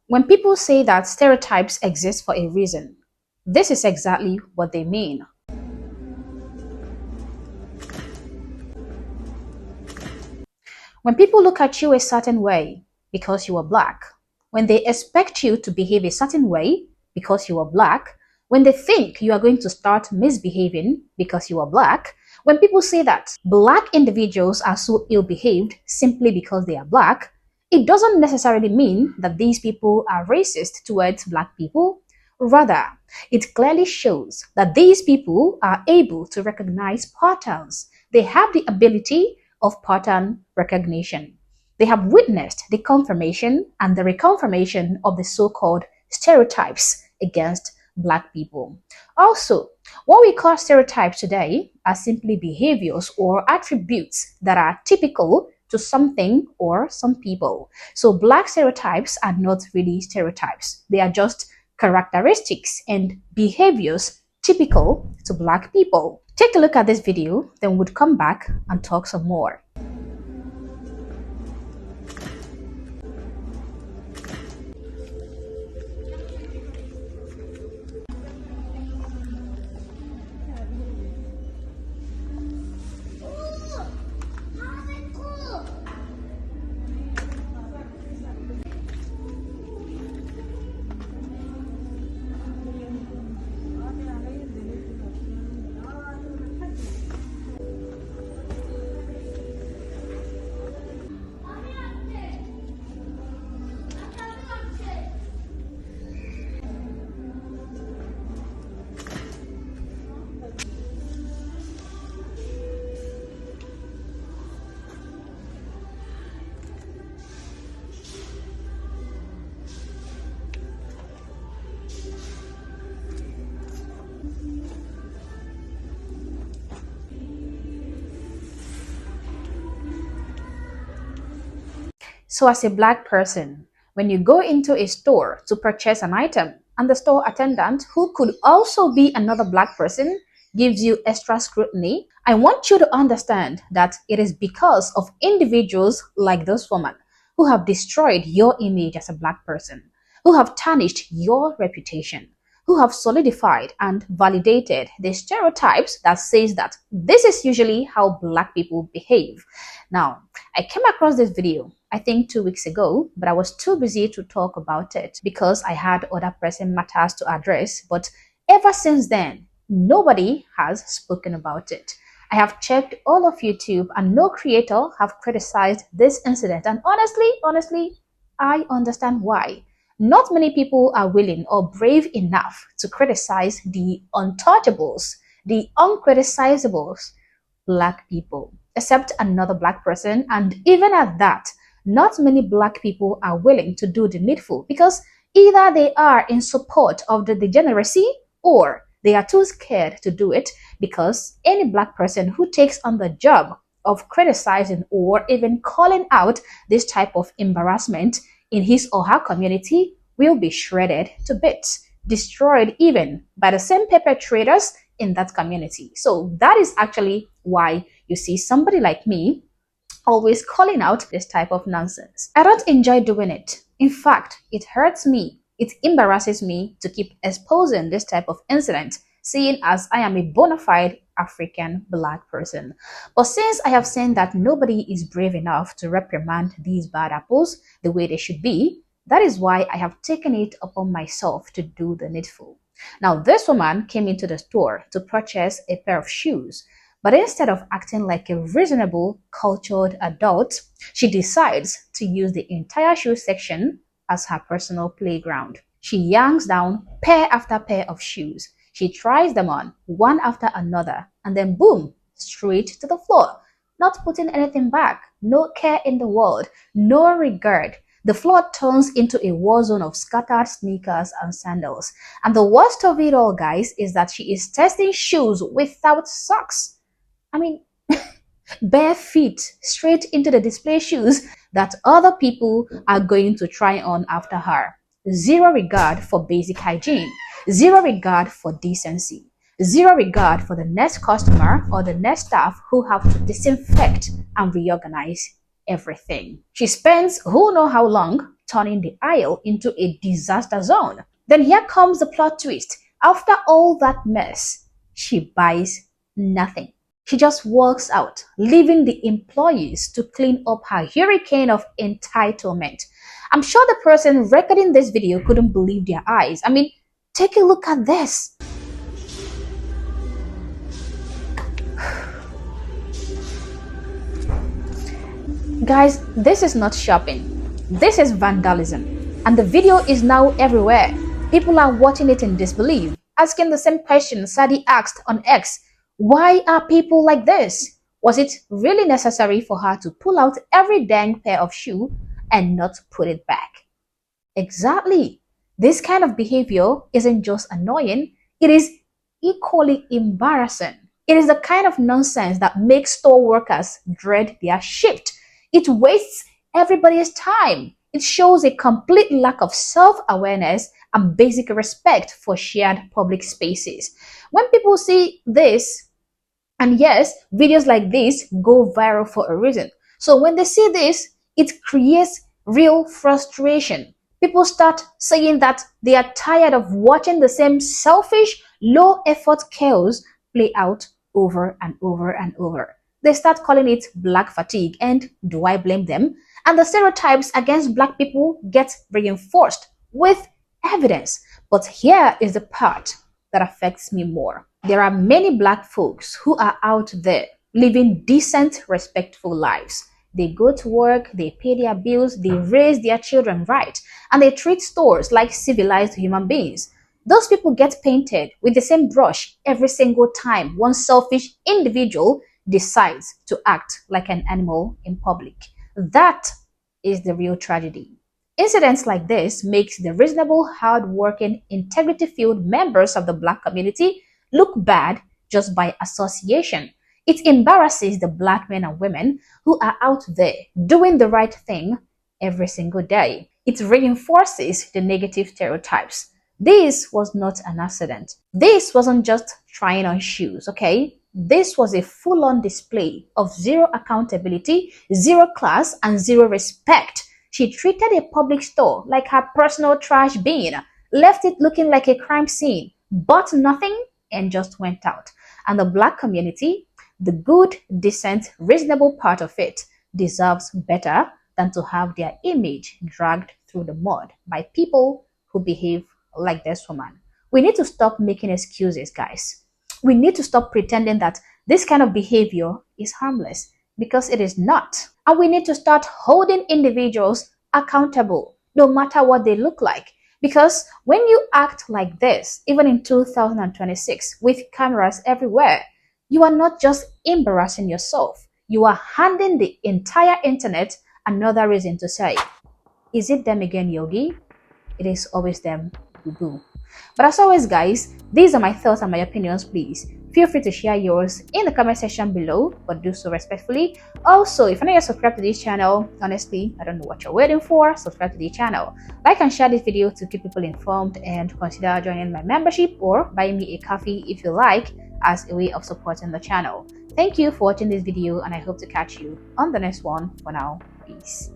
When people say that stereotypes exist for a reason, this is exactly what they mean. When people look at you a certain way because you are black, when they expect you to behave a certain way because you are black, when they think you are going to start misbehaving because you are black, when people say that black individuals are so ill-behaved simply because they are black, it doesn't necessarily mean that these people are racist towards black people. Rather, it clearly shows that these people are able to recognize patterns. They have the ability of pattern recognition. They have witnessed the confirmation and the reconfirmation of the so-called stereotypes against black people. Also, what we call stereotypes today are simply behaviors or attributes that are typical to something or some people. So black stereotypes are not really stereotypes. They are just characteristics and behaviors typical to black people. Take a look at this video, then we'll come back and talk some more. So as a black person, when you go into a store to purchase an item and the store attendant, who could also be another black person, gives you extra scrutiny, I want you to understand that it is because of individuals like this woman who have destroyed your image as a black person, who have tarnished your reputation, who have solidified and validated the stereotypes that says that this is usually how black people behave. Now, I came across this video I think 2 weeks ago, but I was too busy to talk about it because I had other pressing matters to address. But ever since then, nobody has spoken about it. I have checked all of YouTube and no creator have criticized this incident. And honestly, I understand why. Not many people are willing or brave enough to criticize the untouchables, the uncriticazables, black people, except another black person. And even at that, not many black people are willing to do the needful because either they are in support of the degeneracy or they are too scared to do it, because any black person who takes on the job of criticizing or even calling out this type of embarrassment in his or her community will be shredded to bits, destroyed even by the same perpetrators in that community. So that is actually why you see somebody like me always calling out this type of nonsense. I don't enjoy doing it. In fact, it hurts me. It embarrasses me to keep exposing this type of incident, seeing as I am a bona fide African black person. But since I have seen that nobody is brave enough to reprimand these bad apples the way they should be, that is why I have taken it upon myself to do the needful. Now, this woman came into the store to purchase a pair of shoes. But instead of acting like a reasonable, cultured adult, she decides to use the entire shoe section as her personal playground. She yanks down pair after pair of shoes. She tries them on, one after another, and then boom, straight to the floor. Not putting anything back, no care in the world, no regard. The floor turns into a war zone of scattered sneakers and sandals. And the worst of it all, guys, is that she is testing shoes without socks. I mean, bare feet straight into the display shoes that other people are going to try on after her. Zero regard for basic hygiene, zero regard for decency, zero regard for the next customer or the next staff who have to disinfect and reorganize everything. She spends who knows how long turning the aisle into a disaster zone. Then here comes the plot twist. After all that mess, she buys nothing. She just walks out, leaving the employees to clean up her hurricane of entitlement. I'm sure the person recording this video couldn't believe their eyes. I mean, take a look at this. Guys, this is not shopping. This is vandalism. And the video is now everywhere. People are watching it in disbelief, asking the same question Sadie asked on X. Why are people like this? Was it really necessary for her to pull out every dang pair of shoe and not put it back? Exactly. This kind of behavior isn't just annoying, it is equally embarrassing. It is the kind of nonsense that makes store workers dread their shift. It wastes everybody's time. It shows a complete lack of self-awareness and basic respect for shared public spaces. When people see this, and yes, videos like this go viral for a reason. So when they see this, it creates real frustration. People start saying that they are tired of watching the same selfish, low-effort chaos play out over and over and over. They start calling it black fatigue, and do I blame them? And the stereotypes against black people get reinforced with evidence. But here is the part that affects me more. There are many black folks who are out there living decent, respectful lives. They go to work, they pay their bills, they raise their children right, and they treat stores like civilized human beings. Those people get painted with the same brush every single time one selfish individual decides to act like an animal in public. That is the real tragedy. Incidents like this makes the reasonable, hard-working, integrity-filled members of the black community look bad just by association. It embarrasses the black men and women who are out there doing the right thing every single day. It reinforces the negative stereotypes. This was not an accident. This wasn't just trying on shoes, okay? This was a full-on display of zero accountability, zero class, and zero respect. She treated a public store like her personal trash bin, left it looking like a crime scene, bought nothing, and just went out. And the black community, the good, decent, reasonable part of it, deserves better than to have their image dragged through the mud by people who behave like this woman. We need to stop making excuses, guys. We need to stop pretending that this kind of behavior is harmless, because it is not. And we need to start holding individuals accountable, no matter what they look like. Because when you act like this, even in 2026, with cameras everywhere, you are not just embarrassing yourself, you are handing the entire internet another reason to say, is it them again, Yogi? It is always them, boo-boo. But as always, guys, these are my thoughts and my opinions. Please feel free to share yours in the comment section below, but do so respectfully. Also, if you're not yet subscribed to this channel, honestly, I don't know what you're waiting for. Subscribe to the channel, like and share this video to keep people informed, and consider joining my membership or buying me a coffee if you like, as a way of supporting the channel. Thank you for watching this video, and I hope to catch you on the next one. For now, peace.